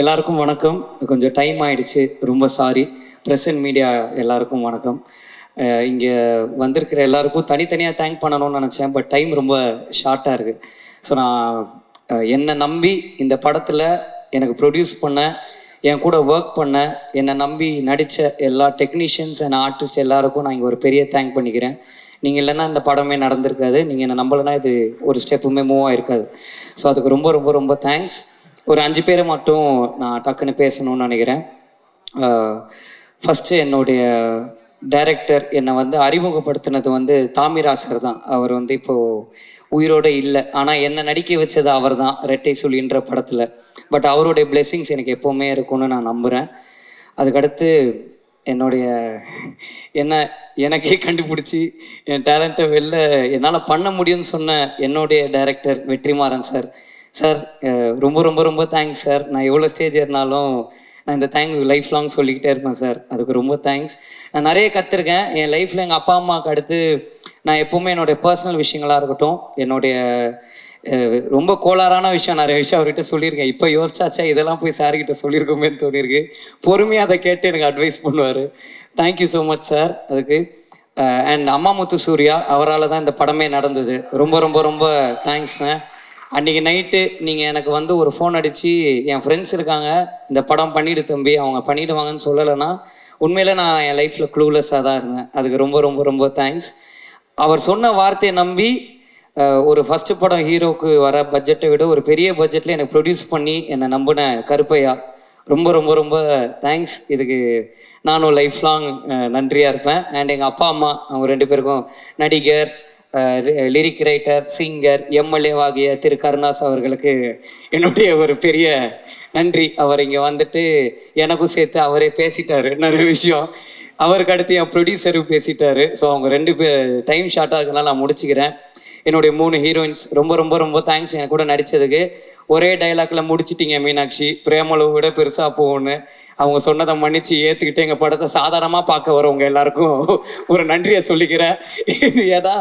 எல்லாருக்கும் வணக்கம். கொஞ்சம் டைம் ஆயிடுச்சு, ரொம்ப சாரி. ப்ரெஸ் அண்ட் மீடியா எல்லாருக்கும் வணக்கம். இங்கே வந்திருக்கிற எல்லாருக்கும் தனித்தனியாக தேங்க் பண்ணணும்னு நினச்சேன், பட் டைம் ரொம்ப ஷார்ட்டாக இருக்குது. ஸோ நான் என்னை நம்பி இந்த படத்தில் எனக்கு ப்ரொடியூஸ் பண்ண, என் கூட ஒர்க் பண்ண, என்னை நம்பி நடித்த எல்லா டெக்னீஷியன்ஸ் அண்ட் ஆர்டிஸ்ட் எல்லாருக்கும் நான் இங்கே ஒரு பெரிய தேங்க் பண்ணிக்கிறேன். நீங்கள் இல்லைன்னா இந்த படமே நடந்திருக்காது. நீங்கள் என்னை நம்பலைன்னா இது ஒரு ஸ்டெப்புமே மூவ் ஆகிருக்காது. ஸோ அதுக்கு ரொம்ப ரொம்ப ரொம்ப தேங்க்ஸ். ஒரு 5 பேரை மட்டும் நான் டக்குன்னு பேசணும்னு நினைக்கிறேன். ஃபஸ்ட்டு என்னுடைய டைரக்டர் என்னை அறிமுகப்படுத்தினது தாமிராசர் தான். அவர் இப்போது உயிரோடு இல்லை, ஆனால் என்னை நடிக்க வச்சது அவர் தான் ரெட்டை சுழின்ற படத்தில். பட் அவருடைய பிளெஸ்ஸிங்ஸ் எனக்கு எப்போவுமே இருக்கும்னு நான் நம்புகிறேன். அதுக்கடுத்து என்னுடைய எனக்கே கண்டுபிடிச்சி என் டேலண்ட்டை என்னால் பண்ண முடியும்னு சொன்ன என்னுடைய டைரக்டர் வெற்றிமாறன் சார். சார் ரொம்ப ரொம்ப ரொம்ப தேங்க்ஸ் சார். நான் எவ்வளோ ஸ்டேஜ் ஏறினாலும் நான் இந்த தேங்க் லைஃப் லாங் சொல்லிக்கிட்டே இருப்பேன் சார். அதுக்கு ரொம்ப தேங்க்ஸ். நான் நிறைய கற்றுருக்கேன் என் லைஃப்பில். எங்கள் அப்பா அம்மாவுக்கு அடுத்து நான் எப்போவுமே என்னுடைய பர்சனல் விஷயங்களாக இருக்கட்டும், என்னுடைய ரொம்ப கோளாறான விஷயம் நிறைய விஷயம் அவர்கிட்ட சொல்லியிருக்கேன். இப்போ யோசிச்சாச்சா இதெல்லாம் போய் சார்கிட்ட சொல்லியிருக்கோமேன்னு தோணியிருக்கு. பொறுமையாக அதை கேட்டு எனக்கு அட்வைஸ் பண்ணுவார். தேங்க்யூ ஸோ மச் சார் அதுக்கு. அண்ட் அம்மா முத்து சூர்யா, அவரால் தான் இந்த படமே நடந்தது. ரொம்ப ரொம்ப ரொம்ப தேங்க்ஸ்ண்ணே. அன்றைக்கி நைட்டு நீங்கள் எனக்கு ஒரு ஃபோன் அடித்து, என் ஃப்ரெண்ட்ஸ் இருக்காங்க, இந்த படம் பண்ணிவிடு தம்பி, அவங்க பண்ணிவிடுவாங்கன்னு சொல்லலைன்னா உண்மையில் நான் என் லைஃப்பில் க்ளூலெஸ்ஸாக தான் இருந்தேன். அதுக்கு ரொம்ப ரொம்ப ரொம்ப தேங்க்ஸ். அவர் சொன்ன வார்த்தையை நம்பி ஒரு ஃபஸ்ட்டு படம் ஹீரோவுக்கு வர பட்ஜெட்டை விட ஒரு பெரிய பட்ஜெட்டில் எனக்கு ப்ரொடியூஸ் பண்ணி என்னை நம்பின கருப்பையா, ரொம்ப ரொம்ப ரொம்ப தேங்க்ஸ். இதுக்கு நானும் லைஃப் லாங் நன்றியாக இருப்பேன். அண்ட் எங்கள் அப்பா அம்மா, அவங்க 2 பேருக்கும் நடிகர், லிரிக் ரைட்டர், சிங்கர், எம்எல்ஏவாகிய திரு கருணாஸ் அவர்களுக்கு என்னுடைய ஒரு பெரிய நன்றி. அவர் இங்கே எனக்கும் சேர்த்து அவரே பேசிட்டார் நிறைய விஷயம். அவருக்கு அடுத்து என் ப்ரொடியூசரும் பேசிட்டார். ஸோ அவங்க 2 பேர் டைம் ஷார்ட்டாக இருக்கனால நான் முடிச்சுக்கிறேன். என்னுடைய 3 ஹீரோயின்ஸ் ரொம்ப ரொம்ப ரொம்ப தேங்க்ஸ் எனக்கு கூட நடித்ததுக்கு. ஒரே டைலாக்ல முடிச்சிட்டிங்க மீனாட்சி, பிரேமளவு விட பெருசாக போகணுன்னு. அவங்க சொன்னதை மன்னிச்சு ஏற்றுக்கிட்டு எங்கள் படத்தை சாதாரணமாக பார்க்க வரவங்க எல்லாருக்கும் ஒரு நன்றியை சொல்லிக்கிறேன். ஏன்னா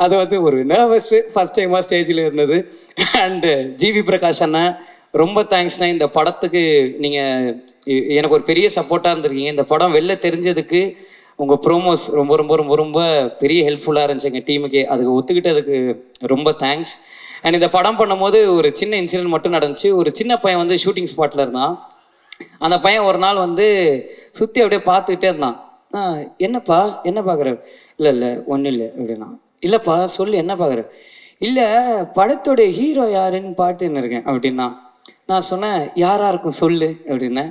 அது ஒரு நர்வஸ்ஸு, ஃபஸ்ட் டைமாக ஸ்டேஜில் இருந்தது. அண்டு ஜிவி பிரகாஷ் அண்ணன், ரொம்ப தேங்க்ஸ்ண்ணா. இந்த படத்துக்கு நீங்கள் எனக்கு ஒரு பெரிய சப்போர்ட்டாக இருந்திருக்கீங்க. இந்த படம் வெளில தெரிஞ்சதுக்கு உங்கள் ப்ரோமோஸ் ரொம்ப ரொம்ப ரொம்ப ரொம்ப பெரிய ஹெல்ப்ஃபுல்லாக இருந்துச்சு எங்கள் டீமுக்கே. அதுக்கு ஒத்துக்கிட்டதுக்கு ரொம்ப தேங்க்ஸ். அண்ட் இந்த படம் பண்ணும்போது ஒரு சின்ன இன்சிடென்ட் மட்டும் நடந்துச்சு. ஒரு சின்ன பையன் ஷூட்டிங் ஸ்பாட்டில் இருந்தான். அந்த பையன் ஒரு நாள் சுற்றி அப்படியே பார்த்துக்கிட்டே இருந்தான். என்னப்பா என்ன பார்க்குற? இல்லை இல்லை ஒன்றும் இல்லை அப்படின்னா. இல்லைப்பா சொல்லு என்ன பார்க்குற? இல்லை படத்தோடைய ஹீரோ யாருன்னு பார்த்துன்னு இருக்கேன் அப்படின்னா. நான் சொன்னேன் யாராக இருக்கும் சொல்லு அப்படின்னேன்.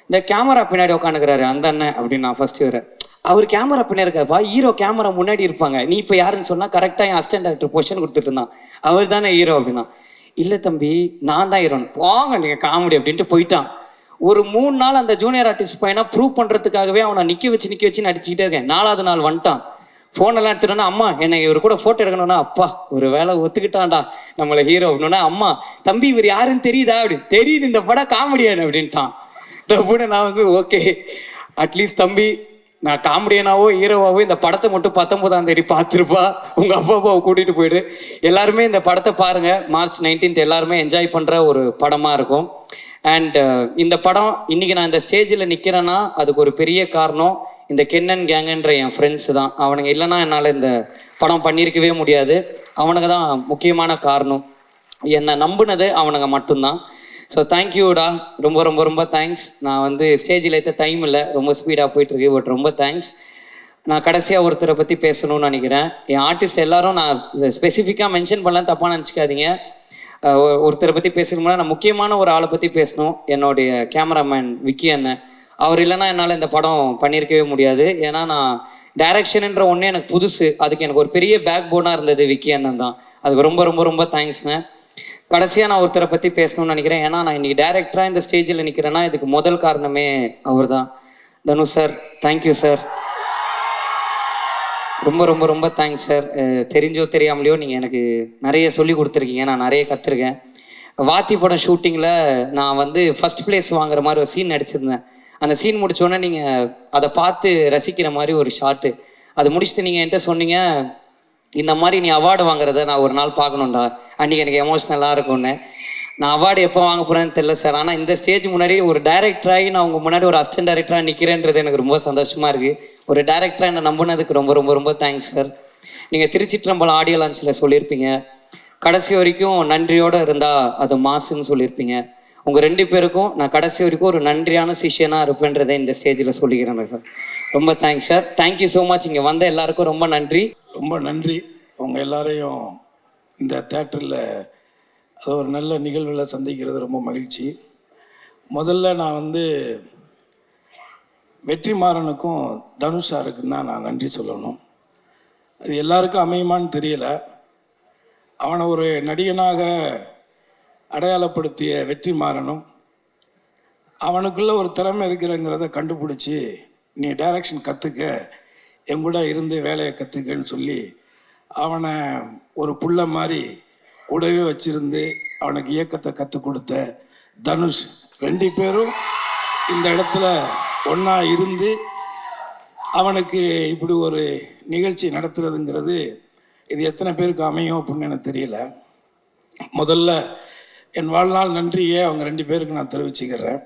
இந்த கேமரா பின்னாடி உட்காந்துக்கிறாரு அந்த அண்ணன் அப்படின்னா. ஃபர்ஸ்ட் இவரை அவர் கேமரா பின்னாடி இருக்காருப்பா, ஹீரோ கேமரா முன்னாடி இருப்பாங்க, நீ இப்போ யாருன்னு சொன்னால் கரெக்டாக என் அசிஸ்டன்ட் டைரக்டர் பொசிஷன் கொடுத்துட்டு இருந்தான். அவர் தானே ஹீரோ அப்படின்னா. இல்லை தம்பி நான் தான் ஹீரோன்னு. போங்க நீங்கள் காமெடி அப்படின்ட்டு போயிட்டான். ஒரு 3 நாள் அந்த ஜூனியர் ஆர்டிஸ்ட் பையனா ப்ரூவ் பண்ணுறதுக்காகவே அவனை நிற்க வச்சு நடிச்சுக்கிட்டே இருக்கேன். 4வது நாள் வந்துட்டான். ஃபோனெல்லாம் எடுத்துட்டோன்னா, அம்மா என்னை இவர் கூட ஃபோட்டோ எடுக்கணும்னா, அப்பா ஒரு வேலை ஒத்துக்கிட்டான்டா நம்மளை ஹீரோ அப்படின்னா. அம்மா தம்பி இவர் யாருன்னு தெரியுதா? அப்படி தெரியுது, இந்த படம் காமெடியானு அப்படின்ட்டான். டப்புன்னு நான் ஓகே அட்லீஸ்ட் தம்பி நான் காமெடியனாவோ ஹீரோவாவோ இந்த படத்தை மட்டும் 19ஆம் தேதி பார்த்துருப்பா, உங்கள் அப்பா அப்பாவை கூட்டிகிட்டு போயிடு. எல்லாருமே இந்த படத்தை பாருங்கள். மார்ச் 19 எல்லாருமே என்ஜாய் பண்ணுற ஒரு படமாக இருக்கும். அண்ட் இந்த படம் இன்றைக்கி நான் இந்த ஸ்டேஜில் நிற்கிறேன்னா அதுக்கு ஒரு பெரிய காரணம் இந்த கென்னன் கேங்குன்ற என் ஃப்ரெண்ட்ஸு தான். அவனுங்க இல்லைன்னா என்னால் இந்த படம் பண்ணியிருக்கவே முடியாது. அவனுங்க தான் முக்கியமான காரணம். என்னை நம்பினது அவனுங்க மட்டும்தான். ஸோ தேங்க்யூடா, ரொம்ப ரொம்ப ரொம்ப தேங்க்ஸ். நான் ஸ்டேஜில் ஏற்ற டைம் இல்லை, ரொம்ப ஸ்பீடாக போயிட்டுருக்கு. பட் ரொம்ப தேங்க்ஸ். நான் கடைசியாக ஒருத்தரை பற்றி பேசணும்னு நினைக்கிறேன். என் ஆர்டிஸ்ட் எல்லோரும் நான் ஸ்பெசிஃபிக்காக மென்ஷன் பண்ணலாம், தப்பாக நினச்சிக்காதீங்க. ஒருத்தரை பற்றி பேசணும்னா நான் முக்கியமான ஒரு ஆளை பற்றி பேசணும். என்னுடைய கேமராமேன் விக்கி அண்ணன். அவர் இல்லைன்னா என்னால் இந்த படம் பண்ணியிருக்கவே முடியாது. ஏன்னா நான் டைரக்ஷனுன்ற ஒன்றே எனக்கு புதுசு. அதுக்கு எனக்கு ஒரு பெரிய பேக் போனாக இருந்தது விக்கி அண்ணன் தான். அதுக்கு ரொம்ப ரொம்ப ரொம்ப தேங்க்ஸ்ண்ணே. கடைசியாக நான் ஒருத்தரை பற்றி பேசணும்னு நினைக்கிறேன். ஏன்னா நான் இன்றைக்கி டைரக்டராக இந்த ஸ்டேஜில் நிற்கிறேன்னா இதுக்கு முதல் காரணமே அவர் தான். Dhanush sir, thank you sir. ரொம்ப ரொம்ப ரொம்ப தேங்க்ஸ் சார். தெரிஞ்சோ தெரியாமலையோ நீங்கள் எனக்கு நிறைய சொல்லி கொடுத்துருக்கீங்க, நான் நிறைய கற்றுருக்கேன். வாத்தி படம் ஷூட்டிங்கில் நான் ஃபஸ்ட் ப்ளேஸ் வாங்குற மாதிரி ஒரு சீன் நடிச்சிருந்தேன். அந்த சீன் முடித்தோடனே நீங்கள் அதை பார்த்து ரசிக்கிற மாதிரி ஒரு ஷாட்டு, அது முடிச்சுட்டு நீங்கள் என்கிட்ட சொன்னீங்க, இந்த மாதிரி நீ அவார்டு வாங்குறத நான் ஒரு நாள் பார்க்கணுண்டா, அன்றைக்கி எனக்கு எமோஷ்னலாக இருக்கும்னு. நான் அவார்டு எப்போ வாங்க போகிறேன்னு தெரியல சார். ஆனால் இந்த ஸ்டேஜ் முன்னாடி ஒரு டைரக்டராகி நான் உங்கள் முன்னாடி ஒரு அசிஸ்டன்ட் டைரக்டராக நிற்கிறேன்றது எனக்கு ரொம்ப சந்தோஷமாக இருக்குது. ஒரு டைரக்டராக என்னை நம்பினதுக்கு ரொம்ப ரொம்ப ரொம்ப தேங்க்ஸ் சார். நீங்கள் திருச்சிற்றம்பலம் ஆடியோ லான்ச்சில் சொல்லியிருப்பீங்க, கடைசி வரைக்கும் நன்றியோடு இருந்தால் அது மாசுன்னு சொல்லியிருப்பீங்க. உங்கள் 2 பேருக்கும் நான் கடைசி வரைக்கும் ஒரு நன்றியான சிஷியனாக இருப்பேன்றதை இந்த ஸ்டேஜில் சொல்லிக்கிறேன் சார். ரொம்ப thanks sir. Thank you so much. இங்கே வந்த எல்லாருக்கும் ரொம்ப நன்றி. ரொம்ப நன்றி. உங்கள் எல்லாரையும் இந்த தேட்டரில் அது ஒரு நல்ல நிகழ்வில் சந்திக்கிறது ரொம்ப மகிழ்ச்சி. முதல்ல நான் வெற்றிமாறனுக்கும் தனுஷ் சாருக்கும் தான் நான் நன்றி சொல்லணும். அது எல்லாருக்கும் அமையுமான்னு தெரியல. அவனை ஒரு நடிகனாக அடையாளப்படுத்திய வெற்றிமாறனும் அவனுக்குள்ள ஒரு திறமை இருக்கிறங்கிறத கண்டுபிடிச்சி, நீ டைரக்ஷன் கற்றுக்க, என் கூட இருந்து வேலையை கற்றுக்கன்னு சொல்லி அவனை ஒரு புள்ள மாதிரி கூடவே வச்சிருந்து அவனுக்கு இயக்கத்தை கற்றுக் கொடுத்த தனுஷ், 2 பேரும் இந்த இடத்துல ஒன்றா இருந்து அவனுக்கு இப்படி ஒரு நிகழ்ச்சி நடத்துறதுங்கிறது இது எத்தனை பேருக்கு அமையும் அப்படின்னு எனக்கு தெரியல. முதல்ல என் வாழ்நாள் நன்றியை அவங்க 2 பேருக்கு நான் தெரிவிச்சுக்கிறேன்.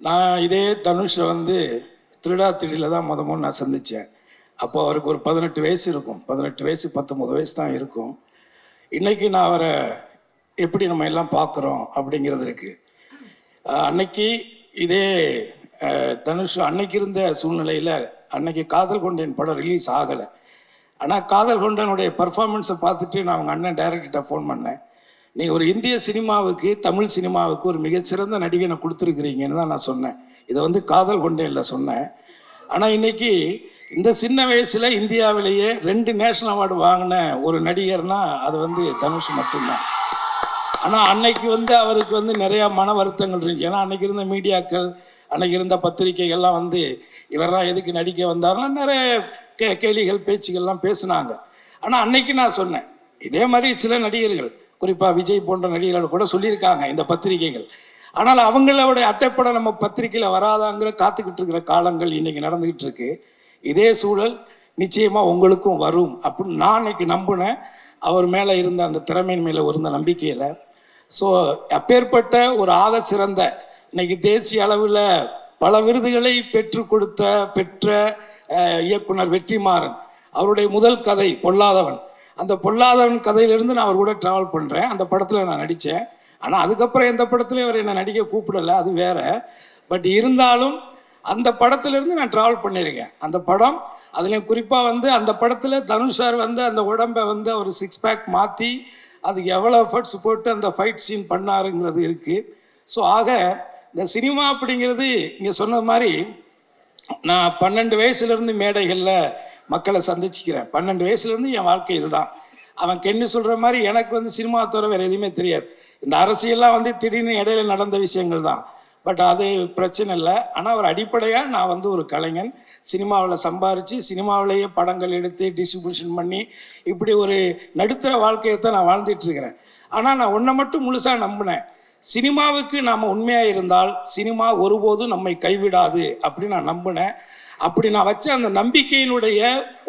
நான் இதே தனுஷை திருடா திடியில் தான் முதல் நான் சந்தித்தேன். அப்போ அவருக்கு ஒரு 18 வயசு இருக்கும், 18 வயசு 19 வயசு தான் இருக்கும். இன்றைக்கி நான் அவரை எப்படி நம்ம எல்லாம் பார்க்குறோம் அப்படிங்கிறது இருக்குது. அன்னைக்கு இதே தனுஷ் அன்னைக்கு இருந்த சூழ்நிலையில் அன்னைக்கு காதல் கொண்டேன் படம் ரிலீஸ் ஆகலை. ஆனால் காதல் கொண்டனுடைய பர்ஃபார்மன்ஸை பார்த்துட்டு நான் அவங்க அண்ணன் டைரக்டர்கிட்ட ஃபோன் பண்ணேன். நீங்கள் ஒரு இந்திய சினிமாவுக்கு, தமிழ் சினிமாவுக்கு ஒரு மிகச்சிறந்த நடிகனை கொடுத்துருக்குறீங்கன்னு தான் நான் சொன்னேன். இதை காதல் கொண்டேனில் சொன்னேன். ஆனால் இன்னைக்கு இந்த சின்ன வயசில் இந்தியாவிலேயே 2 நேஷனல் அவார்டு வாங்கின ஒரு நடிகர்னா அது தனுஷ் மட்டும்தான். ஆனால் அன்னைக்கு அவருக்கு நிறையா மன வருத்தங்கள் இருந்துச்சு. ஏன்னா அன்னைக்கு இருந்த மீடியாக்கள், அன்னைக்கு இருந்த பத்திரிகைகள்லாம் இவரெல்லாம் எதுக்கு நடிக்க வந்தாருன்னா நிறைய கேலிகள் பேச்சுகள்லாம் பேசுனாங்க. ஆனால் அன்னைக்கு நான் சொன்னேன், இதே மாதிரி சில நடிகர்கள், குறிப்பாக விஜய் போன்ற நடிகர்கள் கூட சொல்லியிருக்காங்க இந்த பத்திரிகைகள். ஆனால் அவங்களோட அட்டைப்படம் நம்ம பத்திரிகையில் வராதாங்கிற காத்துக்கிட்டு இருக்கிற காலங்கள் இன்னைக்கு நடந்துக்கிட்டு இருக்கு. இதே சூழல் நிச்சயமாக உங்களுக்கும் வரும் அப்படின்னு நான் இன்னைக்கு நம்பினேன். அவர் மேலே இருந்த அந்த திறமையின் மேலே இருந்த நம்பிக்கையில். ஸோ அப்பேற்பட்ட ஒரு ஆக சிறந்த, இன்னைக்கு தேசிய அளவில் பல விருதுகளை பெற்ற இயக்குனர் வெற்றிமாறன், அவருடைய முதல் கதை பொல்லாதவன். அந்த பொல்லாதவன் கதையிலிருந்து நான் அவர் கூட ட்ராவல் பண்ணுறேன். அந்த படத்தில் நான் நடித்தேன். ஆனால் அதுக்கப்புறம் எந்த படத்துலையும் அவர் என்னை நடிக்க கூப்பிடலை, அது வேற. பட் இருந்தாலும் அந்த படத்திலிருந்து நான் ட்ராவல் பண்ணியிருக்கேன். அந்த படம் அதுலேயும் குறிப்பாக அந்த படத்தில் தனுஷ் சார் அந்த உடம்பை அவர் 6 பேக் மாற்றி அதுக்கு எவ்வளோ எஃபர்ட்ஸ் போட்டு அந்த ஃபைட் சீன் பண்ணாருங்கிறது இருக்குது. ஸோ ஆக இந்த சினிமா அப்படிங்கிறது இங்கே சொன்ன மாதிரி நான் 12 வயசுலேருந்து மேடைகளில் மக்களை சந்திச்சுக்கிறேன். 12 வயசுலேருந்து என் வாழ்க்கை இதுதான். அவன் கென்னு சொல்கிற மாதிரி எனக்கு சினிமா தவிர வேறு எதுவுமே தெரியாது. இந்த அரசியல்லாம் திடீர்னு இடையில நடந்த விஷயங்கள் தான். பட் அது பிரச்சனை இல்லை. ஆனால் ஒரு அடிப்படையாக நான் ஒரு கலைஞன், சினிமாவில் சம்பாரித்து சினிமாவிலேயே படங்கள் எடுத்து டிஸ்ட்ரிபியூஷன் பண்ணி இப்படி ஒரு நடுத்தர வாழ்க்கையை தான் நான் வாழ்ந்துட்டுருக்கிறேன். ஆனால் நான் ஒன்றை மட்டும் முழுசாக நம்பினேன், சினிமாவுக்கு நாம் உண்மையாக இருந்தால் சினிமா ஒருபோதும் நம்மை கைவிடாது அப்படின்னு நான் நம்பினேன். அப்படி நான் வச்ச அந்த நம்பிக்கையினுடைய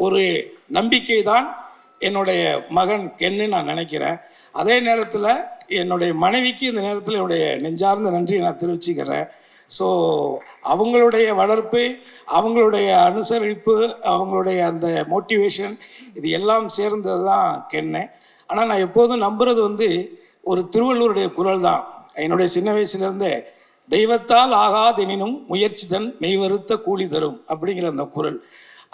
ஒரு நம்பிக்கை தான் என்னுடைய மகன் கென்னு நான் நினைக்கிறேன். அதே நேரத்தில் என்னுடைய மனைவிக்கு இந்த நேரத்தில் என்னுடைய நெஞ்சார்ந்த நன்றியை நான் தெரிவிச்சுக்கிறேன். ஸோ அவங்களுடைய வளர்ப்பு, அவங்களுடைய அனுசரிப்பு, அவங்களுடைய அந்த மோட்டிவேஷன், இது எல்லாம் சேர்ந்தது தான் கென்னு. ஆனால் நான் எப்போதும் நம்புறது ஒரு திருவள்ளுவருடைய குரல் தான். என்னுடைய சின்ன வயசுலேருந்தே தெய்வத்தால் ஆகாதெனினும் முயற்சி தன் மெய்வருத்த கூலி தரும் அப்படிங்கிற அந்த குரல்.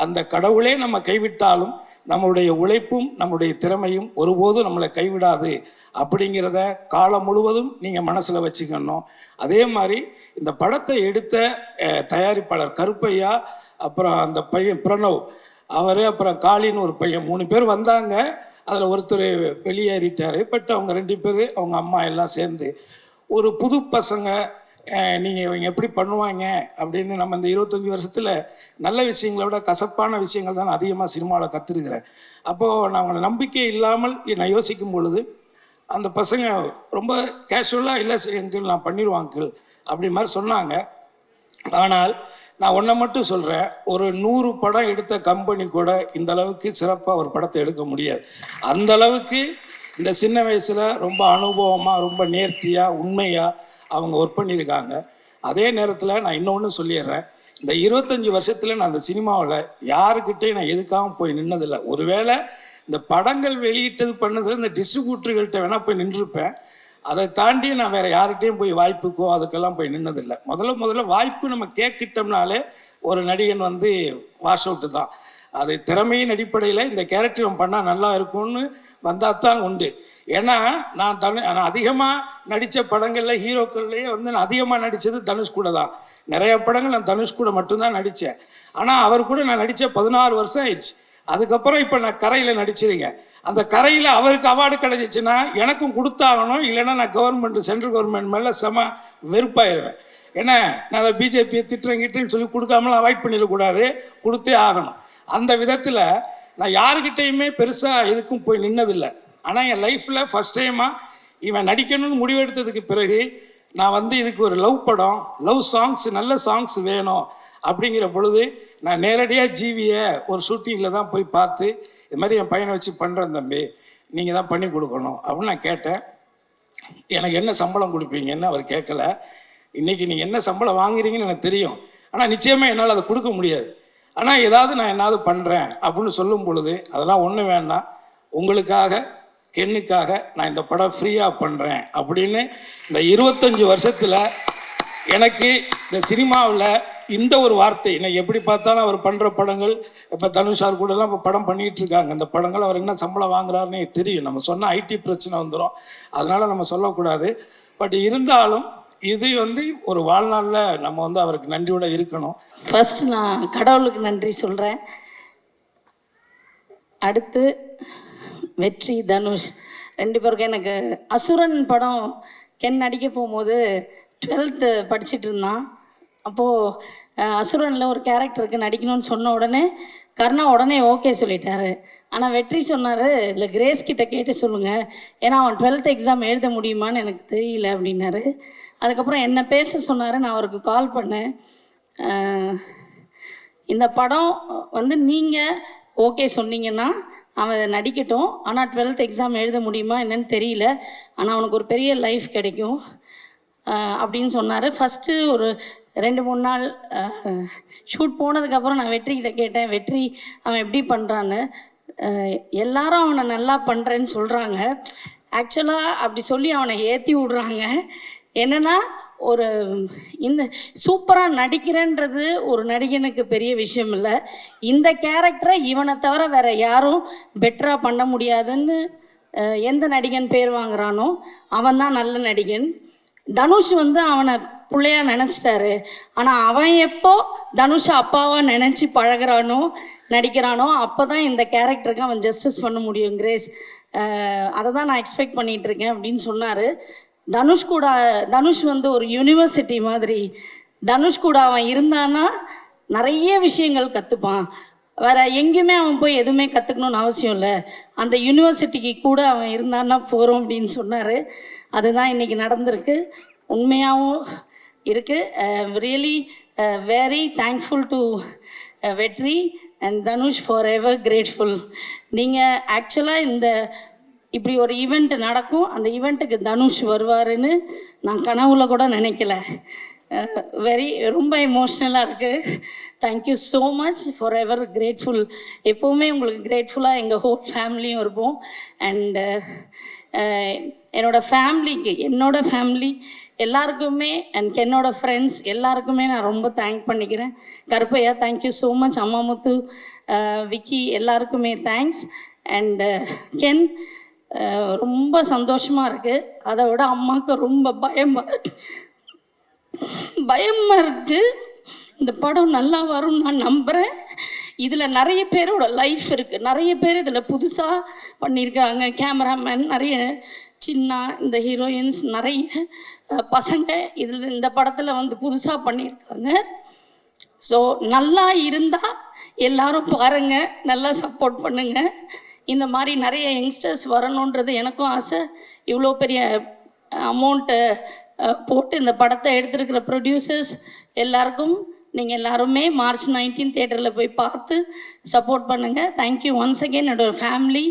அந்த கடவுளே நம்ம கைவிட்டாலும் நம்மளுடைய உழைப்பும் நம்முடைய திறமையும் ஒருபோதும் நம்மளை கைவிடாது அப்படிங்கிறத காலம் முழுவதும் நீங்கள் மனசில் வச்சுக்கணும். அதே மாதிரி இந்த படத்தை எடுத்த தயாரிப்பாளர் கருப்பையா, அப்புறம் அந்த பையன் பிரணவ், அவர், அப்புறம் காளின்னு ஒரு பையன், 3 பேர் வந்தாங்க. அதில் ஒருத்தர் வெளியேறிட்டார். பட் அவங்க 2 பேர், அவங்க அம்மா எல்லாம் சேர்ந்து ஒரு புது பசங்க, நீங்கள் இவங்க எப்படி பண்ணுவாங்க அப்படின்னு நம்ம இந்த 25 வருஷத்தில் நல்ல விஷயங்களை விட கசப்பான விஷயங்கள் தான் அதிகமாக சினிமாவில் கற்றுருக்கிறேன். அப்போது நான் அவங்களை நம்பிக்கை இல்லாமல் நான் யோசிக்கும் பொழுது அந்த பசங்க ரொம்ப கேஷுவலாக, இல்லை எங்கிள் நான் பண்ணிடுவான் அங்கிள் அப்படி மாதிரி சொன்னாங்க. ஆனால் நான் ஒன்றை மட்டும் சொல்கிறேன், ஒரு 100 படம் எடுத்த கம்பெனி கூட இந்த அளவுக்கு சிறப்பாக ஒரு படத்தை எடுக்க முடியாது. அந்த அளவுக்கு இந்த சின்ன வயசில் ரொம்ப அனுபவமாக ரொம்ப நேர்த்தியாக உண்மையாக அவங்க ஒர்க் பண்ணியிருக்காங்க. அதே நேரத்தில் நான் இன்னொன்று சொல்லிடுறேன், இந்த 25 வருஷத்தில் நான் அந்த சினிமாவில் யாருக்கிட்டையும் நான் எதுக்காகவும் போய் நின்னதில்லை. ஒருவேளை இந்த படங்கள் வெளியிட்டது பண்ணது இந்த டிஸ்ட்ரிபியூட்டர்கள்ட்ட வேணால் போய் நின்றுருப்பேன். அதை தாண்டி நான் வேறு யார்கிட்டையும் போய் வாய்ப்புக்கோ அதுக்கெல்லாம் போய் நின்னதில்லை. முதல்ல வாய்ப்பு நம்ம கேட்கிட்டோம்னாலே ஒரு நடிகன் வந்து வாஷ் அவுட்டு தான். அது திறமையின் அடிப்படையில் இந்த கேரக்டர் அவன் பண்ணால் நல்லா இருக்கும்னு வந்தால் தான் உண்டு. ஏன்னா நான் அதிகமாக நடித்த படங்களில் ஹீரோக்கள்லேயே வந்து நான் அதிகமாக நடித்தது தனுஷ் கூட தான். நிறைய படங்கள் நான் தனுஷ் கூட மட்டும்தான் நடித்தேன். ஆனால் அவர் கூட நான் நடித்த 16 வருஷம் ஆயிடுச்சு. அதுக்கப்புறம் இப்போ நான் கரையில் நடிச்சிருக்கேன். அந்த கரையில் அவருக்கு அவார்டு கிடைச்சிச்சுன்னா எனக்கும் கொடுத்தாகணும், இல்லைன்னா நான் சென்ட்ரல் கவர்மெண்ட் மேலே செம வெறுப்பாயிருவேன். ஏன்னா நான் அதை பிஜேபியை திட்டுறேங்கிட்டுன்னு சொல்லி கொடுக்காமலாம் அவாய்ட் பண்ணிடக்கூடாது, கொடுத்தே ஆகணும். அந்த விதத்தில் நான் யாருக்கிட்டையுமே பெருசாக எதுக்கும் போய் நின்னதில்லை. ஆனால் என் லைஃப்பில் ஃபஸ்ட் டைமாக இவன் நடிக்கணும்னு முடிவெடுத்ததுக்கு பிறகு நான் வந்து இதுக்கு ஒரு லவ் படம், லவ் சாங்ஸ், நல்ல சாங்ஸ் வேணும் அப்படிங்கிற பொழுது நான் நேரடியாக ஜீவியை ஒரு ஷூட்டிங்கில் தான் போய் பார்த்து, இது மாதிரி என் பையனை வச்சு பண்ணுறேன் தம்பி, நீங்கள் தான் பண்ணி கொடுக்கணும் அப்படின்னு நான் கேட்டேன். எனக்கு என்ன சம்பளம் கொடுப்பீங்கன்னு அவர் கேட்கல. இன்றைக்கி நீங்கள் என்ன சம்பளம் வாங்குறீங்கன்னு எனக்கு தெரியும், ஆனால் நிச்சயமாக என்னால் அதை கொடுக்க முடியாது. ஆனால் ஏதாவது நான் என்னாவது பண்ணுறேன் அப்படின்னு சொல்லும் பொழுது அதெல்லாம் ஒன்றும் வேண்டாம், உங்களுக்காக கென்னுக்காக நான் இந்த படம் ஃப்ரீயாக பண்ணுறேன் அப்படின்னு இந்த 25 வருஷத்தில் எனக்கு இந்த சினிமாவில் இந்த ஒரு வார்த்தை, இன்னைக்கு எப்படி பார்த்தாலும் அவர் பண்ணுற படங்கள், இப்போ தனுஷார் கூடலாம் இப்போ படம் பண்ணிகிட்டு இருக்காங்க. அந்த படங்கள் அவர் என்ன சம்பளம் வாங்குறாருன்னு தெரியும். நம்ம சொன்னால் ஐடி பிரச்சனை வந்துடும், அதனால் நம்ம சொல்லக்கூடாது. பட் இருந்தாலும் இது வந்து ஒரு வாழ்நாளில் நம்ம வந்து அவருக்கு நன்றியோட இருக்கணும். ஃபர்ஸ்ட் நான் கடவுளுக்கு நன்றி சொல்கிறேன். அடுத்து வெற்றி, தனுஷ் 2 பேருக்கும். எனக்கு அசுரன் படம் கென் நடிக்க போகும்போது 12th படிச்சுட்டு இருந்தான். அப்போது அசுரனில் ஒரு கேரக்டருக்கு நடிக்கணும்னு சொன்ன உடனே கர்ணா உடனே ஓகே சொல்லிட்டாரு. ஆனால் வெற்றி சொன்னார், இல்லை கிரேஸ் கிட்ட கேட்டு சொல்லுங்கள், ஏன்னா அவன் 12th எக்ஸாம் எழுத முடியுமான்னு எனக்கு தெரியல அப்படின்னாரு. அதுக்கப்புறம் என்ன பேச சொன்னார். நான் அவருக்கு கால் பண்ணேன், இந்த படம் வந்து நீங்கள் ஓகே சொன்னீங்கன்னா அவன் நடிக்கட்டும், ஆனால் 12th எக்ஸாம் எழுத முடியுமா என்னன்னு தெரியல, ஆனால் அவனுக்கு ஒரு பெரிய லைஃப் கிடைக்கும் அப்படின்னு சொன்னார். ஃபஸ்ட்டு ஒரு 2-3 நாள் ஷூட் போனதுக்கப்புறம் நான் வெற்றிக்கிட்ட கேட்டேன், வெற்றி அவன் எப்படி பண்ணுறான்னு. எல்லாரும் அவனை நல்லா பண்ணுறேன்னு சொல்கிறாங்க. ஆக்சுவலாக அப்படி சொல்லி அவனை ஏற்றி விடுறாங்க. என்னென்னா ஒரு இந்த சூப்பராக நடிக்கிறேன்றது ஒரு நடிகனுக்கு பெரிய விஷயம் இல்லை. இந்த கேரக்டரை இவனை தவிர வேறு யாரும் பெட்டராக பண்ண முடியாதுன்னு எந்த நடிகன் பேர் வாங்குறானோ அவன் தான் நல்ல நடிகன். தனுஷ் வந்து அவனை பிள்ளையா நினச்சிட்டாரு. ஆனால் அவன் எப்போ தனுஷை அப்பாவாக நினச்சி பழகிறானோ நடிக்கிறானோ அப்போ தான் இந்த கேரக்டருக்கு அவன் ஜஸ்டிஸ் பண்ண முடியும். கிரேஸ், அதை தான் நான் எக்ஸ்பெக்ட் பண்ணிகிட்ருக்கேன் அப்படின்னு சொன்னார். தனுஷ் வந்து ஒரு யூனிவர்சிட்டி மாதிரி. தனுஷ் கூட அவன் இருந்தான்னா நிறைய விஷயங்கள் கற்றுப்பான். வேறு எங்கேயுமே அவன் போய் எதுவுமே கற்றுக்கணுன்னு அவசியம் இல்லை, அந்த யூனிவர்சிட்டிக்கு கூட அவன் இருந்தான்னா போகிறோம் அப்படின்னு சொன்னார். அதுதான் இன்றைக்கி நடந்திருக்கு, உண்மையாகவும் இருக்குது. ரியலி வெரி தேங்க்ஃபுல் டு வெற்றி and Dhanush, for ever grateful. நீங்கள் ஆக்சுவலாக இந்த இப்படி ஒரு ஈவெண்ட் நடக்கும், அந்த ஈவெண்ட்டுக்கு தனுஷ் வருவாருன்னு நான் கனவுல கூட நினைக்கல. ரொம்ப எமோஷ்னலாக இருக்குது. Thank you so much, for ever grateful. எப்போவுமே உங்களுக்கு கிரேட்ஃபுல்லாக எங்கள் ஹோல் ஃபேமிலியும் இருப்போம். அண்டு என்னோட ஃபேமிலி எல்லாருக்குமே அண்ட் என்னோட ஃப்ரெண்ட்ஸ் எல்லாருக்குமே நான் ரொம்ப தேங்க் பண்ணிக்கிறேன். Karuppaiya thank you so much, Ammamuthu, Vicky எல்லாருக்குமே தேங்க்ஸ். அண்டு கென் ரொம்ப சந்தோஷமாக இருக்குது. அதை விட அம்மாவுக்கு ரொம்ப பயமாக இருக்குது. இந்த படம் நல்லா வரும்னு நான் நம்புகிறேன். இதில் நிறைய பேரோட லைஃப் இருக்குது, நிறைய பேர் இதில் புதுசாக பண்ணியிருக்காங்க. கேமராமேன் நிறைய சின்ன, இந்த ஹீரோயின்ஸ் நிறைய பசங்க இந்த படத்தில் வந்து புதுசாக பண்ணியிருக்காங்க. ஸோ நல்லா இருந்தால் எல்லாரும் பாருங்கள், நல்லா சப்போர்ட் பண்ணுங்கள். இந்த மாதிரி நிறைய யங்ஸ்டர்ஸ் வரணுன்றது எனக்கும் ஆசை. இவ்வளோ பெரிய அமௌண்ட்டு போட்டு இந்த படத்தை எடுத்துருக்கிற ப்ரொடியூசர்ஸ் எல்லாருக்கும் நீங்கள் எல்லாருமே March 19 தியேட்டரில் போய் பார்த்து சப்போர்ட் பண்ணுங்கள். Thank you once again. என்னோட ஃபேமிலி